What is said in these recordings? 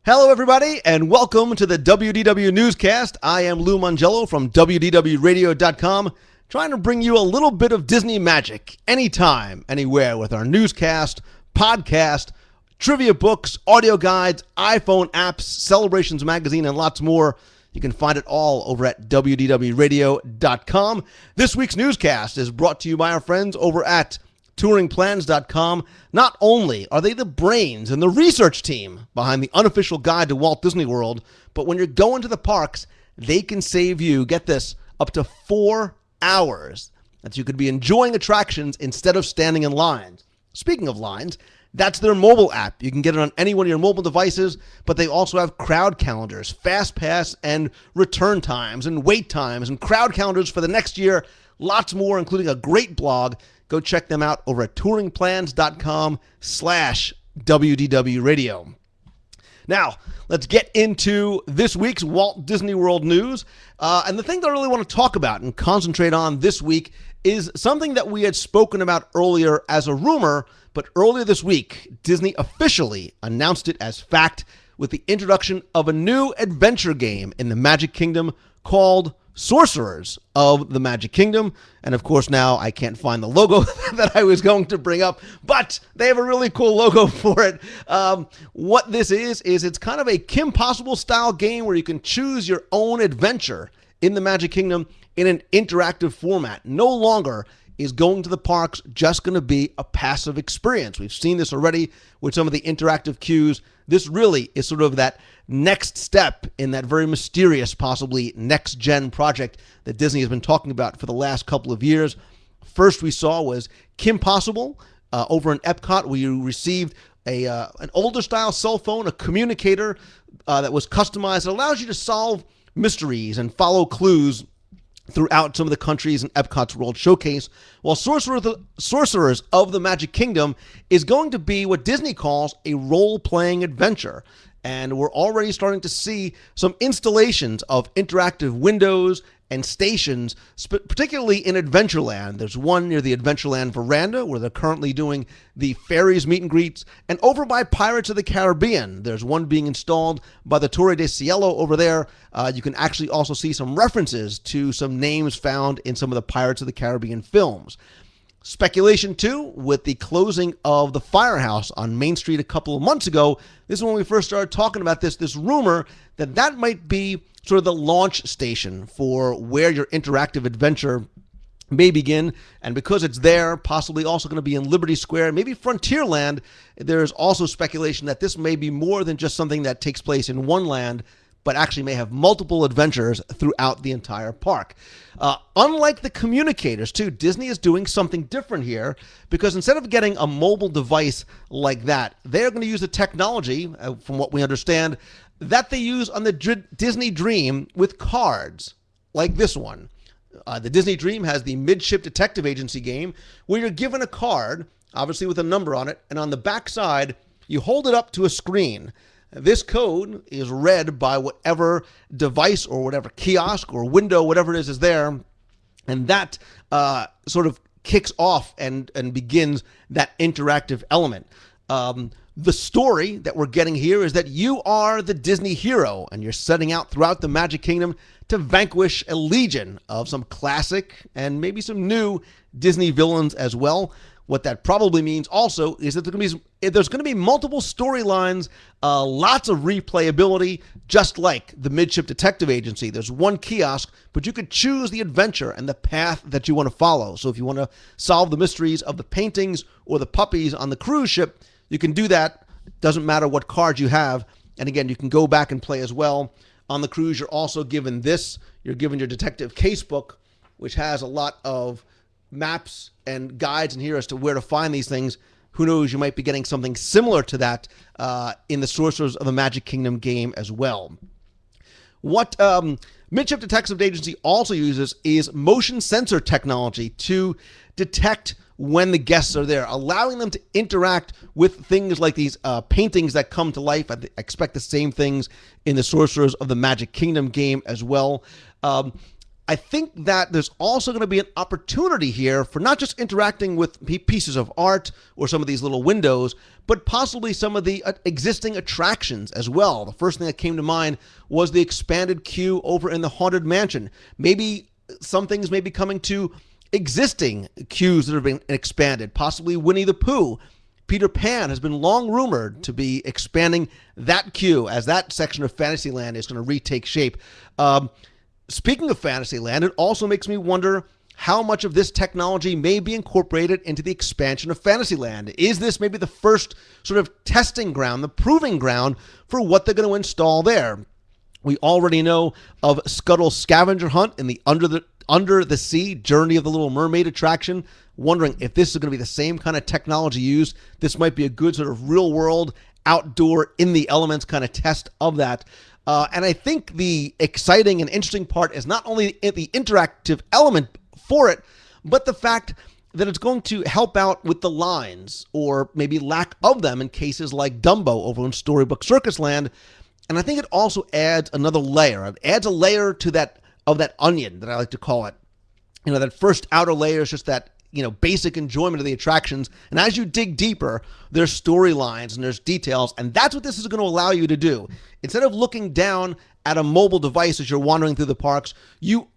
Hello, everybody, and welcome to the WDW Newscast. I am Lou Mongello from WDWRadio.com, trying to bring you a little bit of Disney magic anytime, anywhere with our newscast, podcast, trivia books, audio guides, iPhone apps, Celebrations magazine, and lots more. You can find it all over at WDWRadio.com. This week's newscast is brought to you by our friends over at touringplans.com. Not only are they the brains and the research team behind the unofficial guide to Walt Disney World, but when you're going to the parks, they can save you, get this, up to 4 hours that you could be enjoying attractions instead of standing in lines. Speaking of lines, that's their mobile app. You can get it on any one of your mobile devices, but they also have crowd calendars, fast pass and return times and wait times and crowd calendars for the next year. Lots more, including a great blog. Go check them out over at touringplans.com/WDW Radio. Now, let's get into this week's Walt Disney World news. And the thing that I really want to talk about and concentrate on this week is something that we had spoken about earlier as a rumor, but earlier this week, Disney officially announced it as fact with the introduction of a new adventure game in the Magic Kingdom called Sorcerers of the Magic Kingdom. And of course, now I can't find the logo that I was going to bring up, but they have a really cool logo for it. What this is it's kind of a Kim Possible style game where you can choose your own adventure in the Magic Kingdom in an interactive format. No longer is going to the parks just going to be a passive experience. We've seen this already with some of the interactive queues. This really is sort of that next step in that very mysterious, possibly Nextgen project that Disney has been talking about for the last couple of years. First we saw was Kim Possible over in Epcot, where you received an older style cell phone, a communicator that was customized. It allows you to solve mysteries and follow clues throughout some of the countries in Epcot's World Showcase, while Sorcerers of the Magic Kingdom is going to be what Disney calls a role-playing adventure. And we're already starting to see some installations of interactive windows and stations, particularly in Adventureland. There's one near the Adventureland veranda where they're currently doing the Fairies meet and greets. And over by Pirates of the Caribbean, there's one being installed by the Torre de Cielo over there. You can actually also see some references to some names found in some of the Pirates of the Caribbean films. Speculation, too, with the closing of the Firehouse on Main Street a couple of months ago. This is when we first started talking about this rumor that might be sort of the launch station for where your interactive adventure may begin. And because it's there, possibly also going to be in Liberty Square, maybe Frontierland, there's also speculation that this may be more than just something that takes place in one land, but actually may have multiple adventures throughout the entire park. Unlike the communicators, too, Disney is doing something different here, because instead of getting a mobile device like that, they're going to use the technology, from what we understand, that they use on the Disney Dream with cards, like this one. The Disney Dream has the Midship Detective Agency game, where you're given a card, obviously with a number on it, and on the back side, you hold it up to a screen. This code is read by whatever device or whatever kiosk or window, whatever it is there, and that sort of kicks off and begins that interactive element. The story that we're getting here is that you are the Disney hero, and you're setting out throughout the Magic Kingdom to vanquish a legion of some classic and maybe some new Disney villains as well. What that probably means also is that there's going to be multiple storylines, lots of replayability, just like the Midship Detective Agency. There's one kiosk, but you could choose the adventure and the path that you want to follow. So if you want to solve the mysteries of the paintings or the puppies on the cruise ship, you can do that. It doesn't matter what card you have. And again, you can go back and play as well. On the cruise, you're also given this. You're given your detective casebook, which has a lot of maps and guides in here as to where to find these things. Who knows, you might be getting something similar to that in the Sorcerers of the Magic Kingdom game as well. What Midship Detective Agency also uses is motion sensor technology to detect when the guests are there, allowing them to interact with things like these paintings that come to life. I expect the same things in the Sorcerers of the Magic Kingdom game as well. I think that there's also going to be an opportunity here for not just interacting with pieces of art or some of these little windows, but possibly some of the existing attractions as well. The first thing that came to mind was the expanded queue over in the Haunted Mansion. Maybe some things may be coming to existing queues that have been expanded, possibly Winnie the Pooh. Peter Pan has been long rumored to be expanding that queue as that section of Fantasyland is going to retake shape. Speaking of Fantasyland, it also makes me wonder how much of this technology may be incorporated into the expansion of Fantasyland. Is this maybe the first sort of testing ground, the proving ground for what they're going to install there? We already know of Scuttle's scavenger hunt in the Under the Sea Journey of the Little Mermaid attraction. Wondering if this is going to be the same kind of technology used. This might be a good sort of real world, outdoor, in the elements kind of test of that. And I think the exciting and interesting part is not only the interactive element for it, but the fact that it's going to help out with the lines or maybe lack of them in cases like Dumbo over in Storybook Circus Land. And I think it also adds another layer. It adds a layer to that onion that I like to call it. You know, that first outer layer is just that, basic enjoyment of the attractions. And as you dig deeper, there's storylines and there's details. And that's what this is going to allow you to do. Instead of looking down at a mobile device as you're wandering through the parks, you're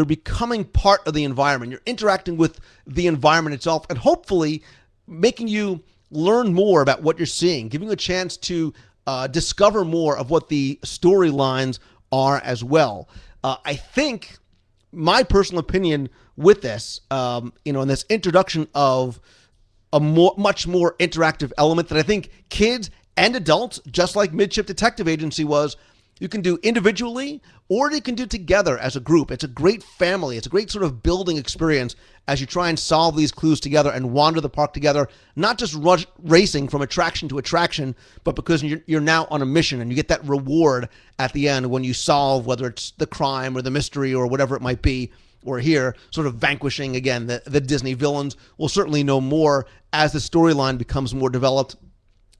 becoming part of the environment. You're interacting with the environment itself and hopefully making you learn more about what you're seeing, giving you a chance to discover more of what the storylines are as well. I think my personal opinion with this, in this introduction of a much more interactive element that I think kids and adults, just like Midship Detective Agency was, you can do individually or you can do together as a group. It's a great family. It's a great sort of building experience as you try and solve these clues together and wander the park together, not just racing from attraction to attraction, but because you're now on a mission and you get that reward at the end when you solve, whether it's the crime or the mystery or whatever it might be. Or here, sort of vanquishing, again, the Disney villains. We'll certainly know more as the storyline becomes more developed.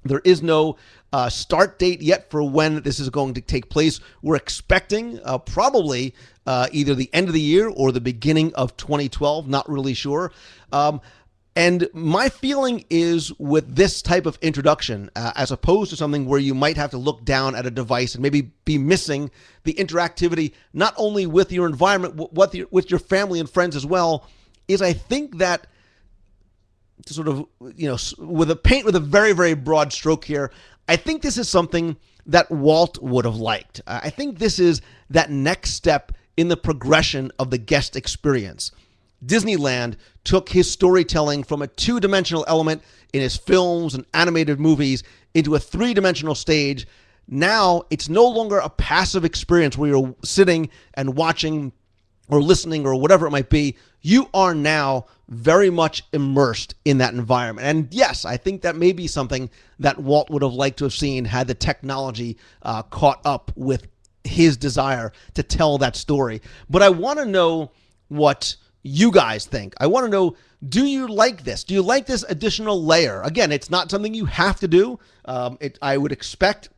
There is no start date yet for when this is going to take place. We're expecting probably either the end of the year or the beginning of 2012. Not really sure. And my feeling is with this type of introduction, as opposed to something where you might have to look down at a device and maybe be missing the interactivity, not only with your environment, with your family and friends as well, is I think that to sort of, with a very, very broad stroke here, I think this is something that Walt would have liked. I think this is that next step in the progression of the guest experience. Disneyland took his storytelling from a two-dimensional element in his films and animated movies into a three-dimensional stage. Now it's no longer a passive experience where you're sitting and watching or listening or whatever it might be. You are now very much immersed in that environment. And yes, I think that may be something that Walt would have liked to have seen had the technology caught up with his desire to tell that story. But I want to know what you guys think. I want to know, do you like this? Do you like this additional layer? Again, it's not something you have to do. I would expect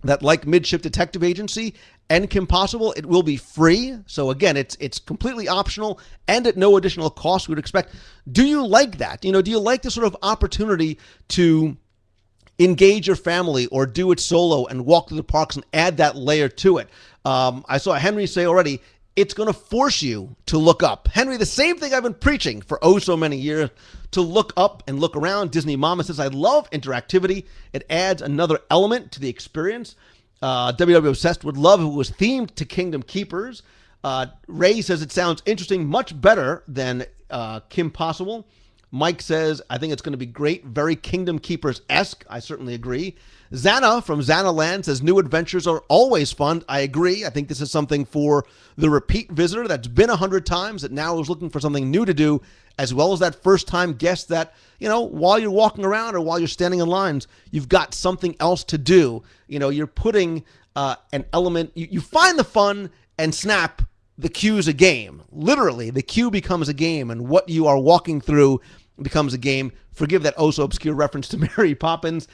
that, like Midship Detective Agency and Kim Possible, it will be free. So again, it's completely optional and at no additional cost, we would expect. Do you like that? Do you like this sort of opportunity to engage your family or do it solo and walk through the parks and add that layer to it? I saw Henry say already, it's going to force you to look up. Henry, the same thing I've been preaching for so many years, to look up and look around. Disney Mama says, I love interactivity. It adds another element to the experience. WDW Obsessed would love if it was themed to Kingdom Keepers. Ray says it sounds interesting, much better than Kim Possible. Mike says, I think it's going to be great, very Kingdom Keepers-esque. I certainly agree. Xana from Xanaland says, new adventures are always fun. I agree. I think this is something for the repeat visitor that's been 100 times that now is looking for something new to do, as well as that first-time guest that, while you're walking around or while you're standing in lines, you've got something else to do. You're putting an element, you find the fun and snap, the queue's a game. Literally, the queue becomes a game, and what you are walking through becomes a game. Forgive that so obscure reference to Mary Poppins.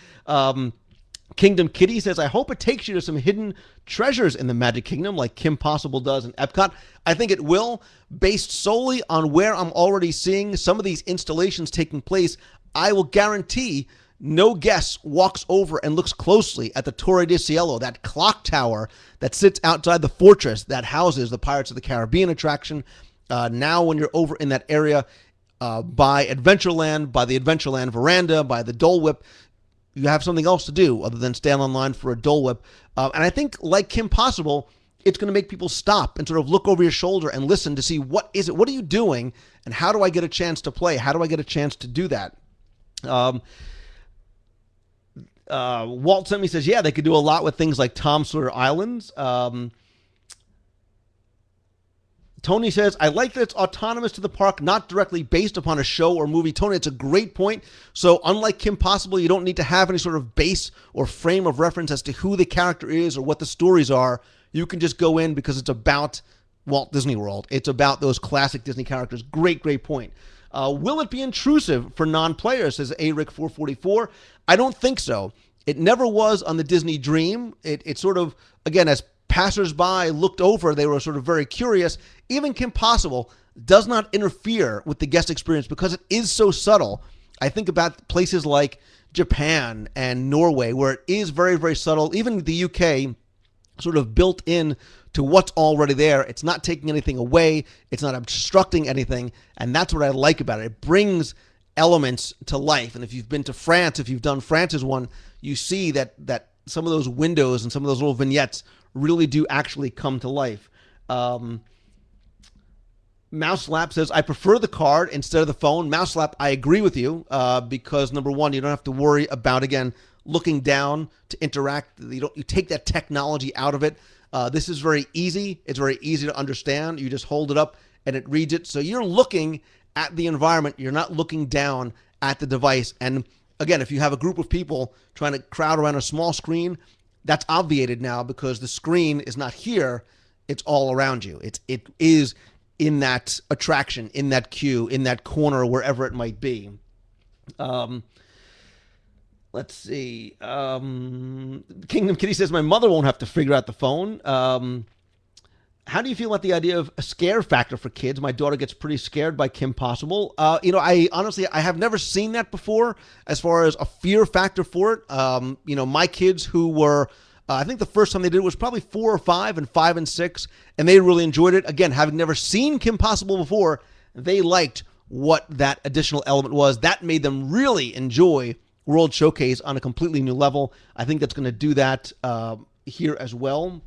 Kingdom Kitty says, I hope it takes you to some hidden treasures in the Magic Kingdom like Kim Possible does in Epcot. I think it will, based solely on where I'm already seeing some of these installations taking place. I will guarantee no guest walks over and looks closely at the Torre de Cielo, that clock tower that sits outside the fortress that houses the Pirates of the Caribbean attraction. Now when you're over in that area by Adventureland, by the Adventureland veranda, by the Dole Whip, you have something else to do other than stand online for a Dole Whip. And I think, like Kim Possible, it's going to make people stop and sort of look over your shoulder and listen to see what is it, what are you doing, and how do I get a chance to play? How do I get a chance to do that? Walt sent me, says, yeah, they could do a lot with things like Tom Sawyer Islands. Tony says, I like that it's autonomous to the park, not directly based upon a show or movie. Tony, it's a great point. So unlike Kim Possible, you don't need to have any sort of base or frame of reference as to who the character is or what the stories are. You can just go in because it's about Walt Disney World. It's about those classic Disney characters. Great, great point. Will it be intrusive for non-players, says ARIC444? I don't think so. It never was on the Disney Dream. It sort of, again, as passersby looked over, they were sort of very curious. Even Kim Possible does not interfere with the guest experience because it is so subtle. I think about places like Japan and Norway, where it is very, very subtle. Even the UK, sort of built in to what's already there. It's not taking anything away. It's not obstructing anything. And that's what I like about it. It brings elements to life. And if you've been to France, if you've done France's one, you see that some of those windows and some of those little vignettes really do actually come to life. Mouselap says, I prefer the card instead of the phone. Mouselap, I agree with you because, number one, you don't have to worry about, again, looking down to interact. You take that technology out of it. This is very easy. It's very easy to understand. You just hold it up and it reads it. So you're looking at the environment. You're not looking down at the device. And again, if you have a group of people trying to crowd around a small screen, that's obviated now because the screen is not here. It's all around you. It is in that attraction, in that queue, in that corner, wherever it might be. Let's see. Kingdom Kitty says, my mother won't have to figure out the phone. How do you feel about the idea of a scare factor for kids? My daughter gets pretty scared by Kim Possible. I have never seen that before as far as a fear factor for it. My kids who were, I think the first time they did it was probably 4 or 5 and 5 and 6, and they really enjoyed it. Again, having never seen Kim Possible before, they liked what that additional element was. That made them really enjoy World Showcase on a completely new level. I think that's going to do that here as well.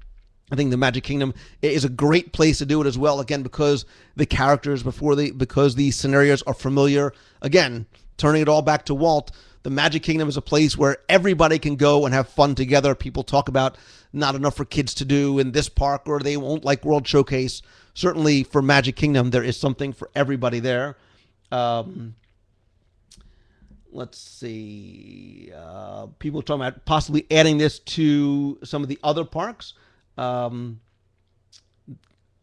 I think the Magic Kingdom is a great place to do it as well. Again, because the characters because the scenarios are familiar. Again, turning it all back to Walt, the Magic Kingdom is a place where everybody can go and have fun together. People talk about not enough for kids to do in this park, or they won't like World Showcase. Certainly for Magic Kingdom, there is something for everybody there. Let's see. People are talking about possibly adding this to some of the other parks.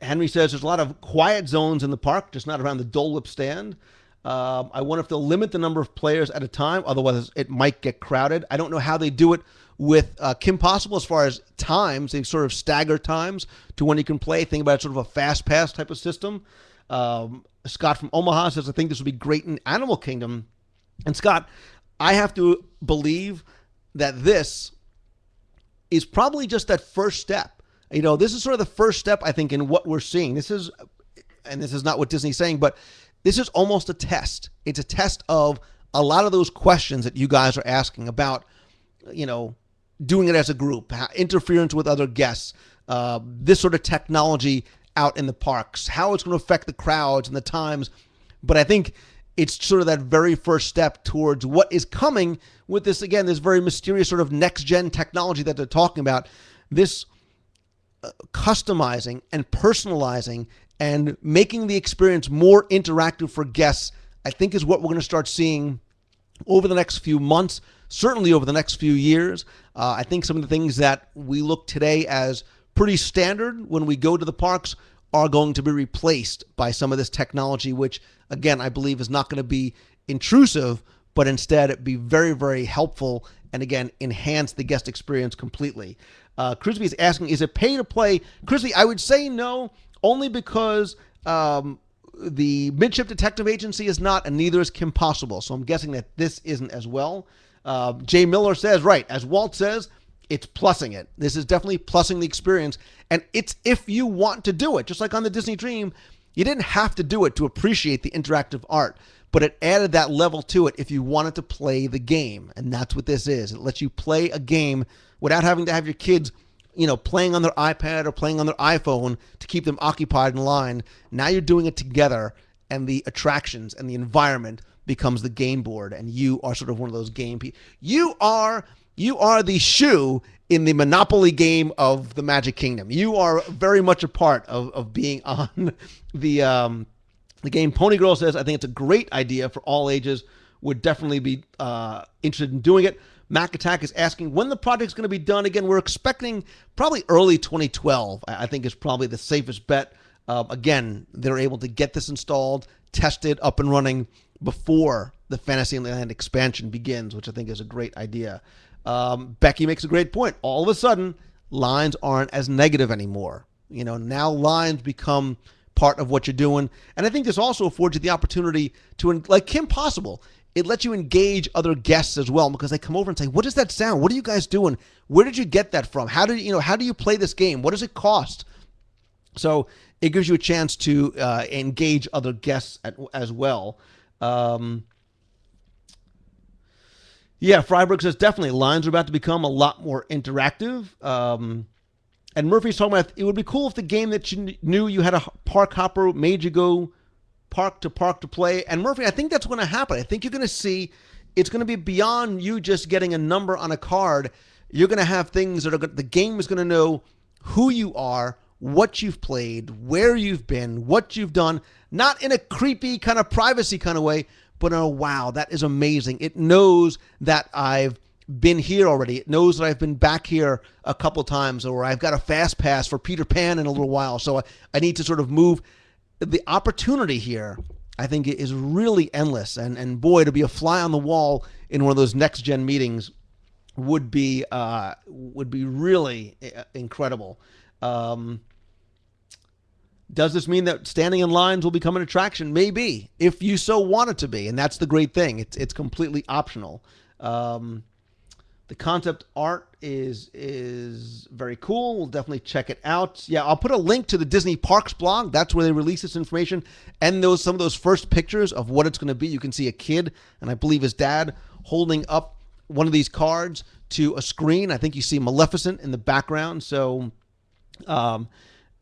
Henry says there's a lot of quiet zones in the park, just not around the Dole Whip stand. I wonder if they'll limit the number of players at a time, otherwise it might get crowded. I don't know how they do it with Kim Possible as far as times. They sort of stagger times to when you can play. Think about it, sort of a fast pass type of system. Scott from Omaha says, I think this would be great in Animal Kingdom. And Scott, I have to believe that this is probably just that first step. This is sort of the first step, I think, in what we're seeing. This is not what Disney's saying, but this is almost a test. It's a test of a lot of those questions that you guys are asking about, doing it as a group, interference with other guests, this sort of technology out in the parks, how it's going to affect the crowds and the times. But I think it's sort of that very first step towards what is coming with this, again, this very mysterious sort of next-gen technology that they're talking about. This customizing and personalizing and making the experience more interactive for guests, I think is what we're going to start seeing over the next few months, certainly over the next few years. I think some of the things that we look today as pretty standard when we go to the parks are going to be replaced by some of this technology, which, again, I believe is not going to be intrusive, but instead be very, very helpful and again, enhance the guest experience completely. Crisby is asking, is it pay to play? Crisby, I would say no, only because the Midship Detective Agency is not, and neither is Kim Possible. So I'm guessing that this isn't as well. Jay Miller says, right, as Walt says, it's plussing it. This is definitely plussing the experience. And it's if you want to do it. Just like on the Disney Dream, you didn't have to do it to appreciate the interactive art. But it added that level to it if you wanted to play the game. And that's what this is. It lets you play a game without having to have your kids, playing on their iPad or playing on their iPhone to keep them occupied in line. Now you're doing it together, and the attractions and the environment becomes the game board, and you are sort of one of those game people. You are the shoe in the Monopoly game of the Magic Kingdom. You are very much a part of being on the game. Pony Girl says, I think it's a great idea for all ages. Would definitely be interested in doing it. Mac Attack is asking when the project's going to be done. Again, we're expecting probably early 2012. I think is probably the safest bet. Again, they're able to get this installed, tested, up and running before the Fantasyland expansion begins, which I think is a great idea. Becky makes a great point. All of a sudden, lines aren't as negative anymore. Now lines become part of what you're doing. And I think this also affords you the opportunity to, like Kim Possible, it lets you engage other guests as well, because they come over and say, what is that sound? What are you guys doing? Where did you get that from? How do you play this game? What does it cost? So it gives you a chance to engage other guests as well. Freiberg says definitely lines are about to become a lot more interactive. And Murphy's talking about it would be cool if the game that you knew you had a park hopper made you go park to play. And Murphy, I think that's going to happen. I think you're going to see it's going to be beyond you just getting a number on a card. You're going to have things that the game is going to know who you are, what you've played, where you've been, what you've done, not in a creepy kind of privacy kind of way, but in a wow, that is amazing. It knows that I've been here already. It knows that I've been back here a couple times, or I've got a fast pass for Peter Pan in a little while. So I need to sort of move. The opportunity here, I think, is really endless. And boy, to be a fly on the wall in one of those Nextgen meetings would be really incredible. Does this mean that standing in lines will become an attraction? Maybe, if you so want it to be. And that's the great thing. It's completely optional. The concept art is very cool. We'll definitely check it out. Yeah, I'll put a link to the Disney Parks blog. That's where they release this information. And some of those first pictures of what it's going to be. You can see a kid, and I believe his dad, holding up one of these cards to a screen. I think you see Maleficent in the background. So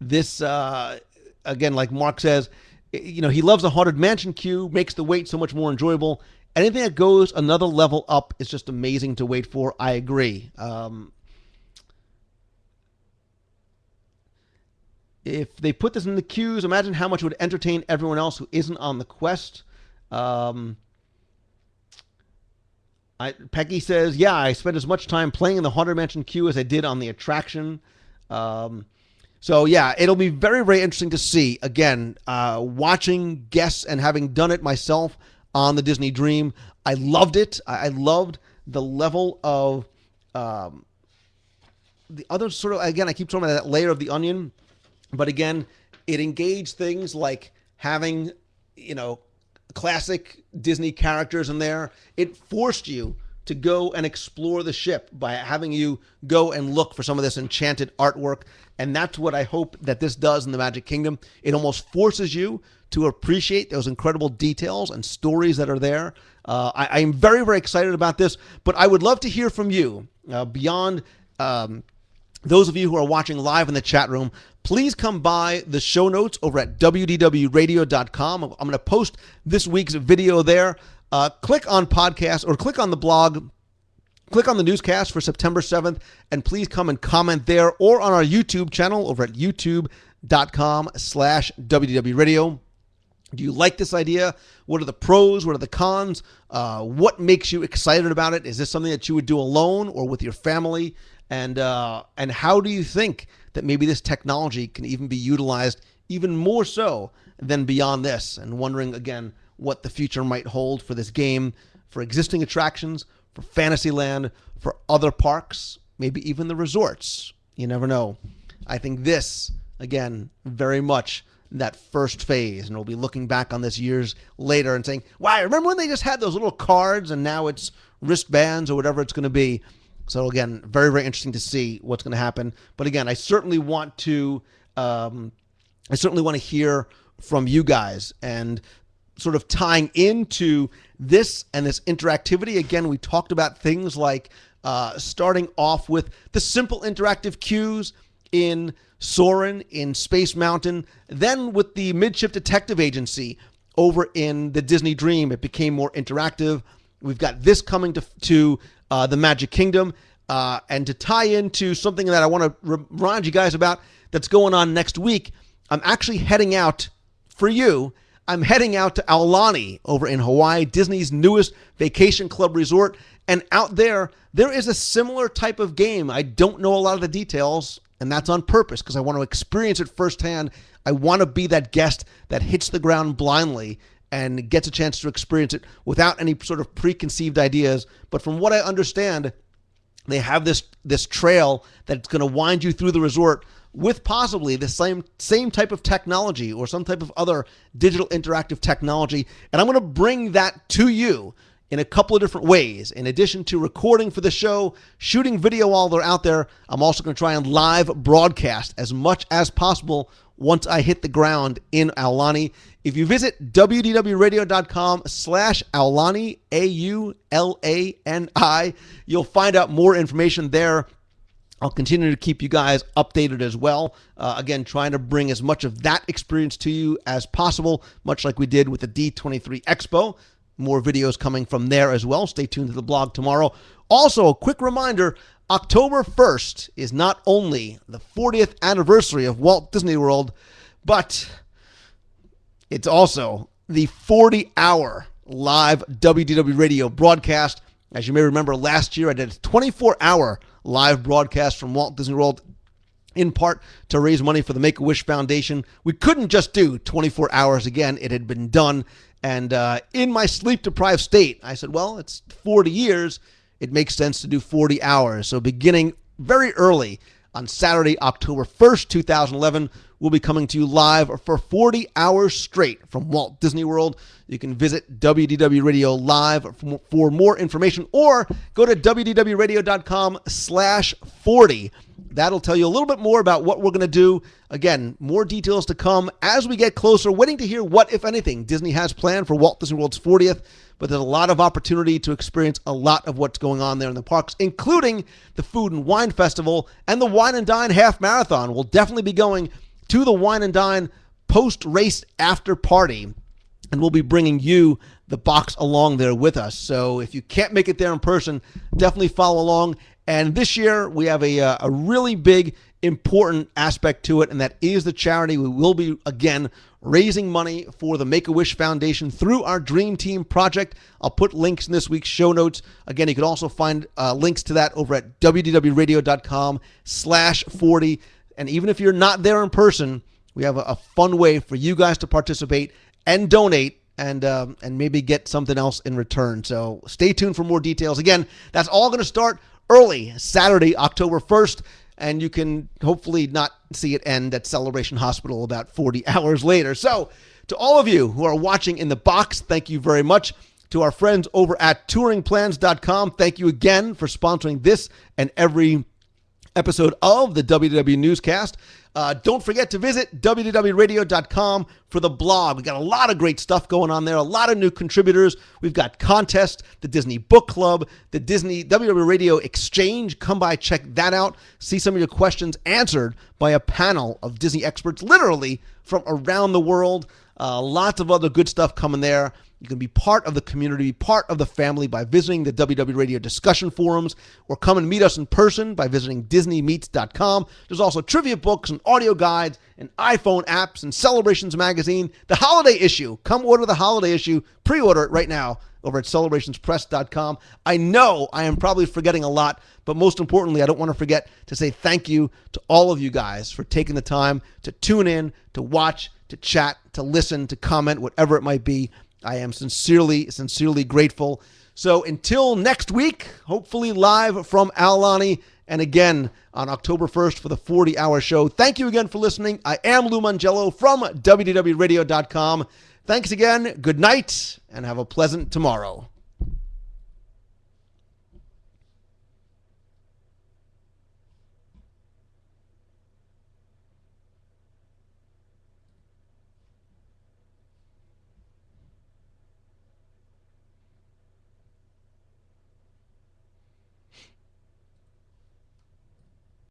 this, again, like Mark says, he loves the Haunted Mansion queue, makes the wait so much more enjoyable. Anything that goes another level up is just amazing to wait for. I agree. If they put this in the queues, imagine how much it would entertain everyone else who isn't on the quest. Peggy says, yeah, I spent as much time playing in the Haunted Mansion queue as I did on the attraction. So, yeah, it'll be very, very interesting to see. Again, watching guests and having done it myself on the Disney Dream, I loved it. I loved the level of the other sort of, again, I keep talking about that layer of the onion. But again, it engaged things like having, classic Disney characters in there. It forced you to go and explore the ship by having you go and look for some of this enchanted artwork. And that's what I hope that this does in the Magic Kingdom. It almost forces you to appreciate those incredible details and stories that are there. I am very, very excited about this, but I would love to hear from you beyond those of you who are watching live in the chat room. Please come by the show notes over at WDWradio.com. I'm going to post this week's video there. Click on podcast or click on the blog. Click on the newscast for September 7th, and please come and comment there or on our YouTube channel over at youtube.com/WDWradio. Do you like this idea? What are the pros? What are the cons? What makes you excited about it? Is this something that you would do alone or with your family? And how do you think that maybe this technology can even be utilized even more so than beyond this? And wondering, again, what the future might hold for this game, for existing attractions, for Fantasyland, for other parks, maybe even the resorts. You never know. I think this, again, very much that first phase, and we'll be looking back on this years later and saying, wow, remember when they just had those little cards and now it's wristbands or whatever it's going to be. So again, very, very interesting to see what's going to happen. But again, I certainly want to hear from you guys, and sort of tying into this and this interactivity. Again, we talked about things like starting off with the simple interactive cues in Soarin', in Space Mountain, then with the Midship Detective Agency over in the Disney Dream, it became more interactive. We've got this coming to the Magic Kingdom, and to tie into something that I want to remind you guys about that's going on next week. I'm actually heading out for you. I'm heading out to Aulani over in Hawaii, Disney's newest vacation club resort. And out there is a similar type of game. I don't know a lot of the details, and that's on purpose because I want to experience it firsthand. I want to be that guest that hits the ground blindly and gets a chance to experience it without any sort of preconceived ideas. But from what I understand, they have this trail that's going to wind you through the resort with possibly the same type of technology or some type of other digital interactive technology. And I'm going to bring that to you in a couple of different ways. In addition to recording for the show, shooting video while they're out there, I'm also going to try and live broadcast as much as possible once I hit the ground in Aulani. If you visit wdwradio.com/Aulani, AULANI, you'll find out more information there. I'll continue to keep you guys updated as well. Again, trying to bring as much of that experience to you as possible, much like we did with the D23 Expo. More videos coming from there as well. Stay tuned to the blog tomorrow. Also, a quick reminder, October 1st is not only the 40th anniversary of Walt Disney World, but it's also the 40-hour live WDW radio broadcast. As you may remember, last year I did a 24-hour live broadcast from Walt Disney World, in part to raise money for the Make-A-Wish Foundation. We couldn't just do 24 hours again. It had been done. And in my sleep-deprived state, I said, well, it's 40 years. It makes sense to do 40 hours. So beginning very early on Saturday, October 1st, 2011, we'll be coming to you live for 40 hours straight from Walt Disney World. You can visit WDW Radio Live for more information, or go to wdwradio.com/40. That'll tell you a little bit more about what we're going to do. Again, more details to come as we get closer, waiting to hear what, if anything, Disney has planned for Walt Disney World's 40th. But there's a lot of opportunity to experience a lot of what's going on there in the parks, including the Food and Wine Festival and the Wine and Dine Half Marathon. We'll definitely be going to the Wine and Dine post-race after party, and we'll be bringing you, the box, along there with us. So if you can't make it there in person, definitely follow along. And this year, we have a really big, important aspect to it, and that is the charity. We will be, again, raising money for the Make-A-Wish Foundation through our Dream Team project. I'll put links in this week's show notes. Again, you can also find links to that over at wdwradio.com/40. And even if you're not there in person, we have a fun way for you guys to participate and donate, and maybe get something else in return. So stay tuned for more details. Again, that's all going to start early Saturday, October 1st, and you can hopefully not see it end at Celebration Hospital about 40 hours later. So to all of you who are watching in the box, thank you very much. To our friends over at touringplans.com, thank you again for sponsoring this and every episode of the WDW Newscast. Don't forget to visit wdwradio.com for the blog. We got a lot of great stuff going on there, a lot of new contributors. We've got contests, the Disney Book Club, the Disney WDW Radio Exchange. Come by, check that out. See some of your questions answered by a panel of Disney experts, literally from around the world. Lots of other good stuff coming there. You can be part of the community, part of the family by visiting the WW Radio discussion forums, or come and meet us in person by visiting DisneyMeets.com. There's also trivia books and audio guides and iPhone apps and Celebrations magazine. The holiday issue. Come order the holiday issue. Pre-order it right now over at celebrationspress.com. I know I am probably forgetting a lot, but most importantly, I don't want to forget to say thank you to all of you guys for taking the time to tune in, to watch, to chat, to listen, to comment, whatever it might be. I am sincerely, sincerely grateful. So until next week, hopefully live from Aulani, and again on October 1st for the 40-hour show. Thank you again for listening. I am Lou Mongello from WDWRadio.com. Thanks again, good night, and have a pleasant tomorrow.